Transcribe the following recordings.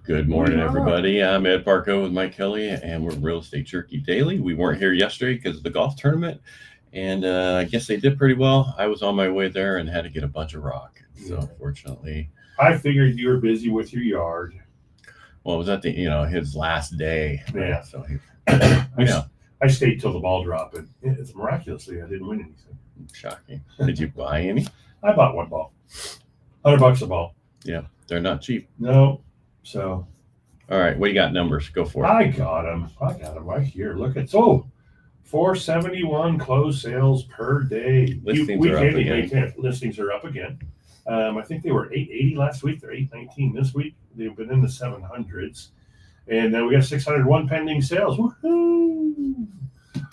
Good morning, everybody. I'm Ed Parcaut with Mike Kelly, and we're Real Estate Jerky Daily. We weren't here yesterday because of the golf tournament, and I guess they did pretty well. I was on my way there and had to get a bunch of rock. So, fortunately, I figured you were busy with your yard. Well, it was at the his last day. Yeah. So I stayed till the ball dropped, and it's miraculously I didn't win anything. Shocking. Did you buy any? I bought one ball, $100 a ball. Yeah, they're not cheap. No, so. All right, what do you got? Numbers? Go for it. I got them right here. Look at 471 closed sales per day. Listings are up again. Listings are up again. I think they were 880 last week. They're 819 this week. They've been in the 700s. And then we got 601 pending sales. Woohoo!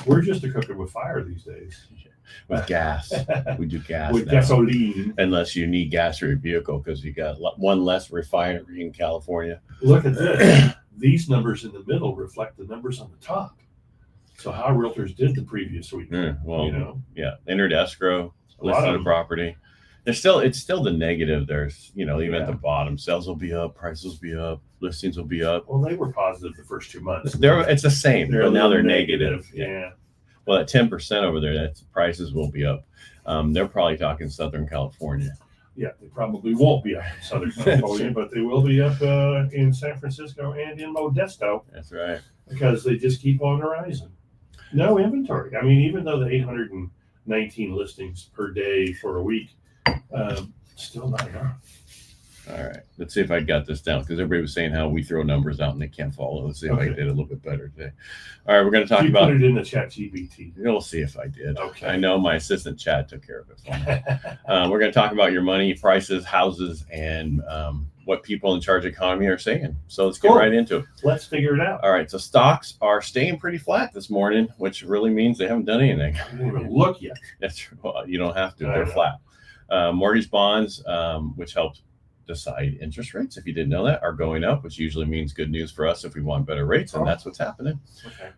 We're just a cooking with fire these days. With gas. We do gas with now. Gasoline. Unless you need gas for your vehicle because you got one less refinery in California. Look at this. These numbers in the middle reflect the numbers on the top. So how realtors did the previous week. Entered escrow, listed a property. It's still the negative. There's, even at the bottom, sales will be up, prices will be up, listings will be up. Well, they were positive the first 2 months. It's the same, but now they're negative. Yeah. Well, at 10% over there, that prices will be up. They're probably talking Southern California. Yeah, they probably won't be up in Southern California, but they will be up in San Francisco and in Modesto. That's right. Because they just keep on rising. No inventory. I mean, even though the 819 listings per day for a week, still not enough. All right, let's see if I got this down because everybody was saying how we throw numbers out and they can't follow. Let's see if I did a little bit better today. All right, we're going to talk about. You put it in the chat GPT. We'll see if I did. Okay. I know my assistant Chad took care of it for me. We're going to talk about your money, prices, houses, and what people in charge of economy are saying. So let's get right into it. Let's figure it out. All right, so stocks are staying pretty flat this morning, which really means they haven't done anything. I didn't even look yet. That's well, you don't have to. They're flat. Mortgage bonds, which helps decide interest rates, if you didn't know that, are going up, which usually means good news for us if we want better rates, and that's what's happening. Okay.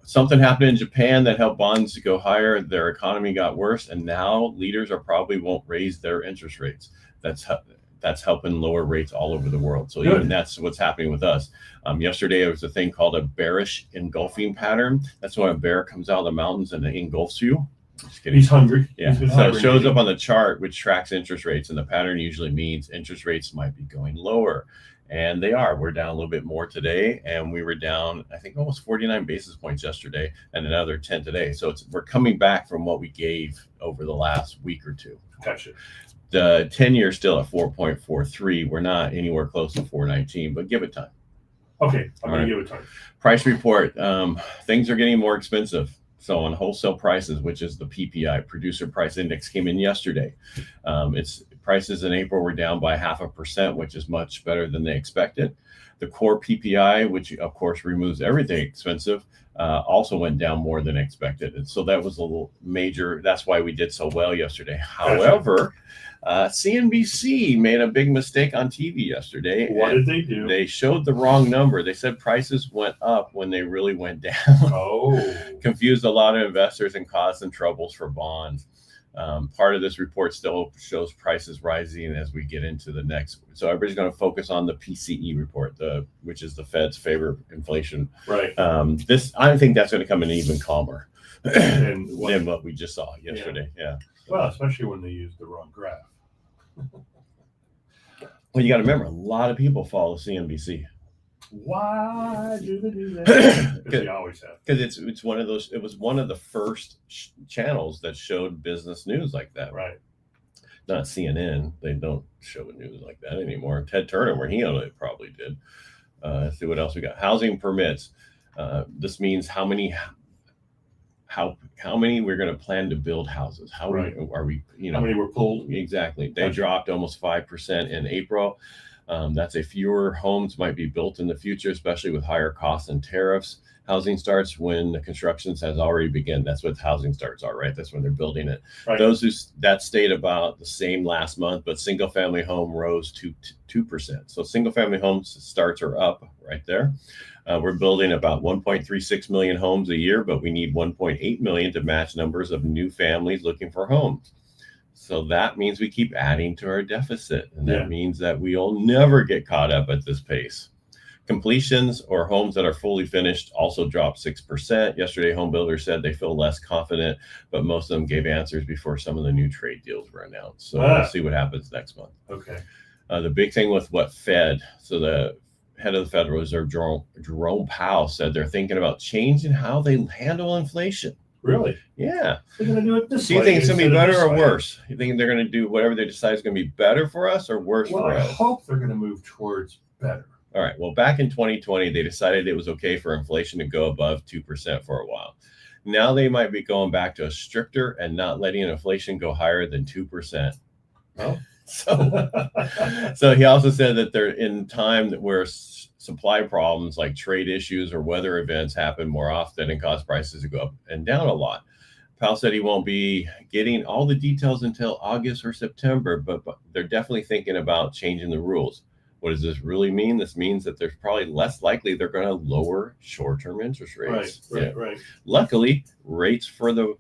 Something happened in Japan that helped bonds to go higher. Their economy got worse, and now leaders probably won't raise their interest rates. That's helping lower rates all over the world. So even that's what's happening with us. Yesterday, there was a thing called a bearish engulfing pattern. That's when a bear comes out of the mountains and engulfs you. Just kidding. He's hungry. Yeah. So it shows up on the chart, which tracks interest rates, and the pattern usually means interest rates might be going lower. And they are. We're down a little bit more today, and we were down, I think, almost 49 basis points yesterday and another 10 today. So we're coming back from what we gave over the last week or two. Gotcha. The 10-year still at 4.43. We're not anywhere close to 419, but give it time. Okay, I'm going to give it time. Price report. Things are getting more expensive. So on wholesale prices, which is the PPI, Producer Price Index, came in yesterday. Its prices in April were down by 0.5%, which is much better than they expected. The core PPI, which of course removes everything expensive, also went down more than expected. And so that was a little major. That's why we did so well yesterday. However, CNBC made a big mistake on TV yesterday. What did they do? They showed the wrong number. They said prices went up when they really went down. Oh. Confused a lot of investors and caused some troubles for bonds. Part of this report still shows prices rising as we get into the next. So everybody's going to focus on the PCE report, which is the Fed's favorite inflation. Right. I think that's going to come in even calmer than what we just saw yesterday. Yeah. Well, especially when they use the wrong graph. Well, you got to remember, a lot of people follow CNBC. Why do they do that? Because they always have. Because it's one of those. It was one of the first channels that showed business news like that. Right. Not CNN. They don't show news like that anymore. Ted Turner, where he owned it, probably did. Let's see what else we got. Housing permits. This means how many we're going to plan to build houses. How many were pulled? Exactly. They dropped almost 5% in April. That's fewer homes might be built in the future, especially with higher costs and tariffs. Housing starts when the construction has already begun. That's what housing starts are, right? That's when they're building it. Right. That stayed about the same last month, but single family home rose to 2%. So single family homes starts are up right there. We're building about 1.36 million homes a year, but we need 1.8 million to match numbers of new families looking for homes. So that means we keep adding to our deficit. And that Yeah. means that we'll never get caught up at this pace. Completions or homes that are fully finished also dropped 6%. Yesterday, home builders said they feel less confident, but most of them gave answers before some of the new trade deals were announced. So we'll see what happens next month. Okay. The big thing with what Fed, so the head of the Federal Reserve, Jerome Powell, said they're thinking about changing how they handle inflation. Really? Yeah. They're going to do it this Do way. you think it's going to be instead of better this or way. worse? You think they're going to do whatever they decide is going to be better for us or worse Well, for I us? hope they're going to move towards better. All right. Well, back in 2020, they decided it was okay for inflation to go above 2% for a while. Now they might be going back to a stricter and not letting inflation go higher than 2%. Oh. So he also said that they're in time where supply problems like trade issues or weather events happen more often and cause prices to go up and down a lot. Powell said he won't be getting all the details until August or September, but they're definitely thinking about changing the rules. What does this really mean? This means that there's probably less likely they're going to lower short-term interest rates. Right. Luckily, rates for the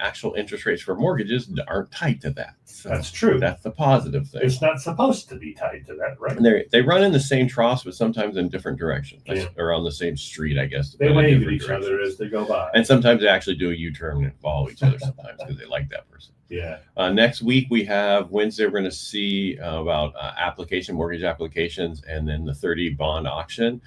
actual interest rates for mortgages aren't tied to that. So that's true. That's the positive thing. It's not supposed to be tied to that, right? And they run in the same troughs, but sometimes in different directions, Yeah. or on the same street, I guess. They but in wave at different each other as they go by. And sometimes they actually do a U-turn and follow each other sometimes because they like that person. Yeah. Next week, we have Wednesday, we're going to see about mortgage applications, and then the 30 bond auction.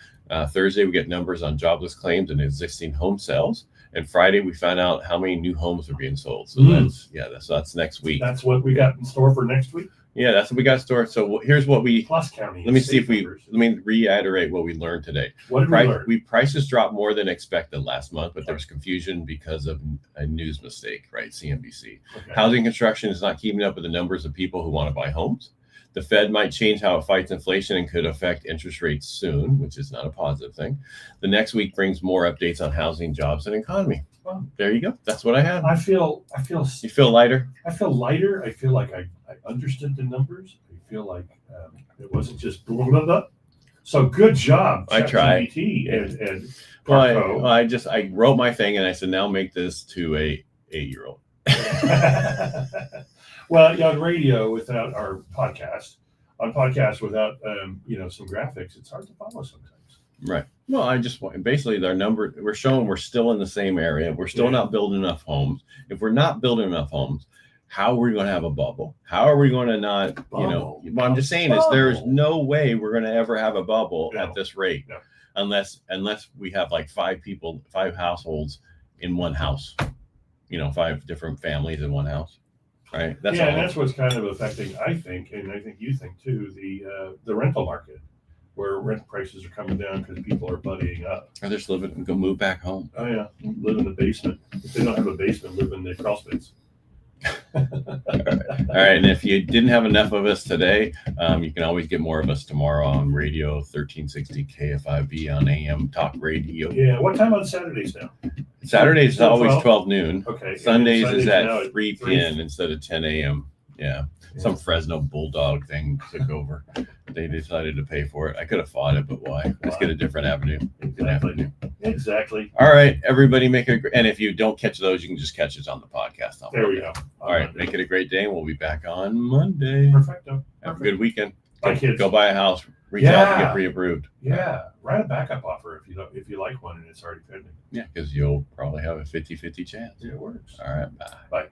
Thursday, we get numbers on jobless claims and existing home sales. And Friday, we find out how many new homes are being sold. So that's next week. That's what we got in store for next week. Yeah, that's what we got in store. So here's what we plus county. Let me reiterate what we learned today. What did we learn? Prices dropped more than expected last month, but there was confusion because of a news mistake, right? CNBC. Okay. Housing construction is not keeping up with the numbers of people who want to buy homes. The Fed might change how it fights inflation and could affect interest rates soon, which is not a positive thing. The next week brings more updates on housing, jobs, and economy. Well, there you go. That's what I have. I feel. You feel lighter? I feel lighter. I feel like I understood the numbers. I feel like it wasn't just blah, blah, blah. So good job. I tried. And Parcaut. I wrote my thing and I said, now make this to a 8-year-old. Well, on radio without our podcast, without some graphics, it's hard to follow sometimes. Right. Well, basically their number, we're showing we're still in the same area. We're still not building enough homes. If we're not building enough homes, how are we going to have a bubble? How are we going to not, what I'm just saying is there's no way we're going to ever have a bubble at this rate unless we have like 5 households in one house, 5 different families in one house. Right. That's what's kind of affecting, I think, and I think you think too, the rental market, where rent prices are coming down because people are buddying up. Or they're just living and go move back home. Oh yeah, live in the basement. If they don't have a basement, live in the crawl space. All right. And if you didn't have enough of us today, you can always get more of us tomorrow on radio 1360 KFIV on AM Talk Radio. Yeah. What time on Saturdays now? Saturdays is always 12 noon. Okay. Sundays is at 3 p.m. instead of 10 a.m. Yeah. Some Fresno Bulldog thing took over. They decided to pay for it. I could have fought it, but why? Let's get a different avenue. Exactly. All right, everybody, and if you don't catch those, you can just catch it on the podcast. There we go. All right, make it a great day, and we'll be back on Monday. Perfecto. Have a good weekend. Bye, kids. Go buy a house. Reach out to get pre-approved. Yeah, write a backup offer if you like one and it's already pending. Yeah, because you'll probably have a 50-50 chance. Yeah, it works. All right, bye. Bye.